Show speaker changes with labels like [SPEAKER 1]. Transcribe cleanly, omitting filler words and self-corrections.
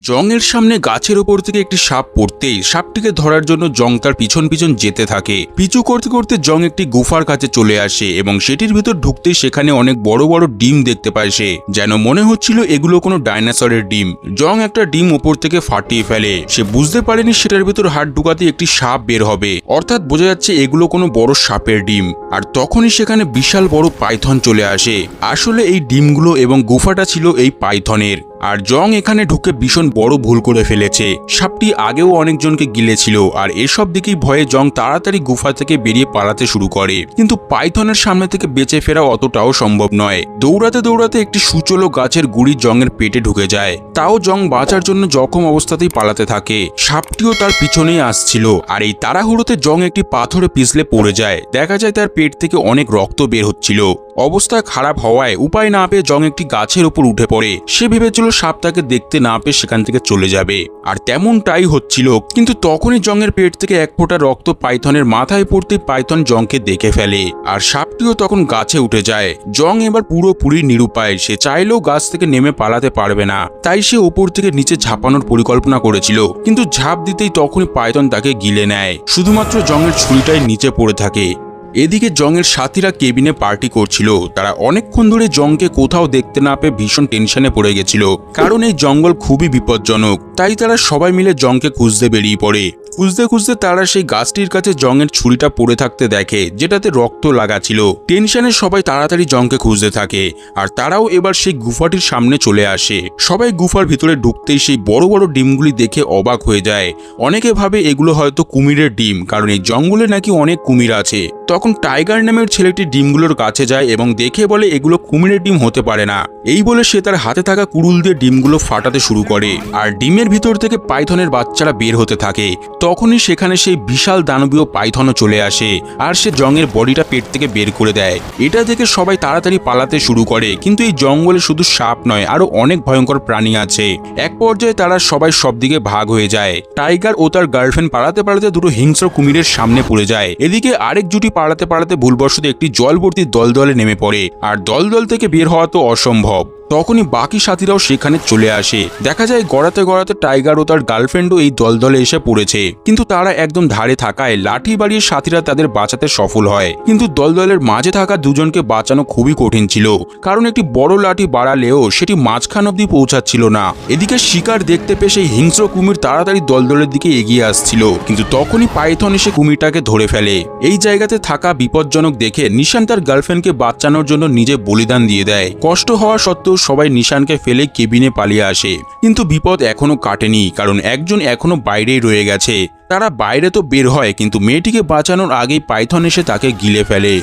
[SPEAKER 1] জংয়ের সামনে গাছের ওপর থেকে একটি সাপ পড়তেই সাপটিকে ধরার জন্য জং তার পিছন পিছন যেতে থাকে। পিছু করতে করতে জং একটি গুফার কাছে চলে আসে এবং সেটির ভিতর ঢুকতেই সেখানে অনেক বড় বড় ডিম দেখতে পায় সে। যেন মনে হচ্ছিল এগুলো কোনো ডাইনোসরের ডিম। জং একটা ডিম ওপর থেকে ফাটিয়ে ফেলে। সে বুঝতে পারেনি সেটার ভিতর হাত ঢুকাতে একটি সাপ বের হবে, অর্থাৎ বোঝা যাচ্ছে এগুলো কোনো বড় সাপের ডিম। আর তখনই সেখানে বিশাল বড় পাইথন চলে আসে। আসলে এই ডিমগুলো এবং গুফাটা ছিল এই পাইথনের। আর জং এখানে ঢুকে ভীষণ বড় ভুল করে ফেলেছে। সাপটি আগেও অনেকজনকে গিলেছিল আর এসব দিকেই ভয়ে জং তাড়াতাড়ি গুফা থেকে বেরিয়ে পালাতে শুরু করে। কিন্তু পাইথনের সামনে থেকে বেঁচে ফেরা অতটাও সম্ভব নয়। দৌড়াতে দৌড়াতে একটি সুচলো গাছের গুড়ি জংয়ের পেটে ঢুকে যায়। তাও জং বাঁচার জন্য জখম অবস্থাতেই পালাতে থাকে। সাপটিও তার পিছনেই আসছিল। আর এই তাড়াহুড়োতে জং একটি পাথরে পিছলে পড়ে যায়। দেখা যায় তার পেট থেকে অনেক রক্ত বের হচ্ছিল। অবস্থা খারাপ হওয়ায় উপায় না পেয়ে জং একটি গাছের উপর উঠে পড়ে। সে ভেবেছিল সাপ তাকে দেখতে না পেয়ে সেখান থেকে চলে যাবে, আর তেমনটাই হচ্ছিল। কিন্তু তখনই জংয়ের পেট থেকে এক ফোঁটা রক্ত পাইথনের মাথায় পড়তে পাইথন জংকে দেখে ফেলে। আর সাপটিও তখন গাছে উঠে যায়। জং এবার পুরোপুরি নিরুপায়। সে চাইলেও গাছ থেকে নেমে পালাতে পারবে না, তাই সে ওপর থেকে নিচে ঝাঁপানোর পরিকল্পনা করেছিল। কিন্তু ঝাঁপ দিতেই তখনই পাইথন তাকে গিলে নেয়। শুধুমাত্র জংয়ের ছুরিটাই নিচে পড়ে থাকে। এদিকে জংয়ের সাথীরা কেবিনে পার্টি করছিল। তারা অনেকক্ষণ ধরে জংকে কোথাও দেখতে না পেয়ে ভীষণ টেনশনে পড়ে গেছিল, কারণ এই জঙ্গল খুবই বিপজ্জনক। তাই তারা সবাই মিলে জংকে খুঁজতে বেরিয়ে পড়ে। খুঁজতে খুঁজতে তারা সেই গাছটির কাছে জংয়ের ছুরিটা পড়ে থাকতে দেখে, যেটাতে রক্ত লাগা ছিল। টেনশনে সবাই তাড়াতাড়ি জংকে খুঁজতে থাকে। আর তারাও এবার সেই গুফাটির সামনে চলে আসে। সবাই গুফার ভিতরে ঢুকতেই সেই বড় বড় ডিমগুলি দেখে অবাক হয়ে যায়। অনেকে ভাবে এগুলো হয়তো কুমিরের ডিম, কারণ এই জঙ্গলে নাকি অনেক কুমির আছে। তখন টাইগার নামের ছেলেটি ডিমগুলোর কাছে যায় এবং দেখে বলে এগুলো কুমিরের ডিম হতে পারে না। এই বলে সে তার হাতে থাকা কুড়ুল দিয়ে ডিমগুলো ফাটাতে শুরু করে। আর ডিমের ভিতর থেকে পাইথনের বাচ্চারা বের হতে থাকে। তখনই সেখানে সেই বিশাল দানবীয় পাইথনও চলে আসে আর সে জংয়ের বডিটা পেট থেকে বের করে দেয়। এটা দেখে সবাই তাড়াতাড়ি পালাতে শুরু করে। কিন্তু এই জঙ্গলে শুধু সাপ নয়, আরো অনেক ভয়ঙ্কর প্রাণী আছে। এক পর্যায়ে তারা সবাই সব দিকে ভাগ হয়ে যায়। টাইগার ও তার গার্লফ্রেন্ড পালাতে পালাতে দুটো হিংস্র কুমিরের সামনে পড়ে যায়। এদিকে আরেক জুটি পালাতে পালাতে ভুলবশত একটি জল ভর্তি দলদলে নেমে পড়ে। আর দলদল থেকে বের হওয়া তো অসম্ভব। তখনই বাকি সাথীরাও সেখানে চলে আসে। দেখা যায় গড়াতে গড়াতে টাইগার ও তার গার্লফ্রেন্ডও এই দলদলে এসে পড়েছে। কিন্তু তারা একদম ধারে থাকায় লাঠি বাড়িয়ে সাথীরা তাদের বাঁচাতে সফল হয়। কিন্তু দলদলের মাঝে থাকা দুজনকে বাঁচানো খুবই কঠিন ছিল, কারণ একটি বড় লাঠি বাড়ালেও সেটি মাঝখান অব্দি পৌঁছাচ্ছিল না। এদিকে শিকার দেখতে পেয়ে সেই হিংস্র কুমির তাড়াতাড়ি দলদলের দিকে এগিয়ে আসছিল। কিন্তু তখনই পাইথন এসে কুমিরটাকে ধরে ফেলে। এই জায়গাতে থাকা বিপজ্জনক দেখে নিশান তার গার্লফ্রেন্ডকে বাঁচানোর জন্য নিজে বলিদান দিয়ে দেয়। কষ্ট হওয়া সত্ত্বেও সবাই নিশানকে ফেলে কেবিনে পালিয়ে আসে। কিন্তু বিপদ এখনো কাটেনি, কারণ একজন এখনো বাইরেই রয়ে গেছে। তারা বাইরে তো বের হয়, কিন্তু মেয়েটিকে বাঁচানোর আগেই পাইথন এসে তাকে গিলে ফেলে।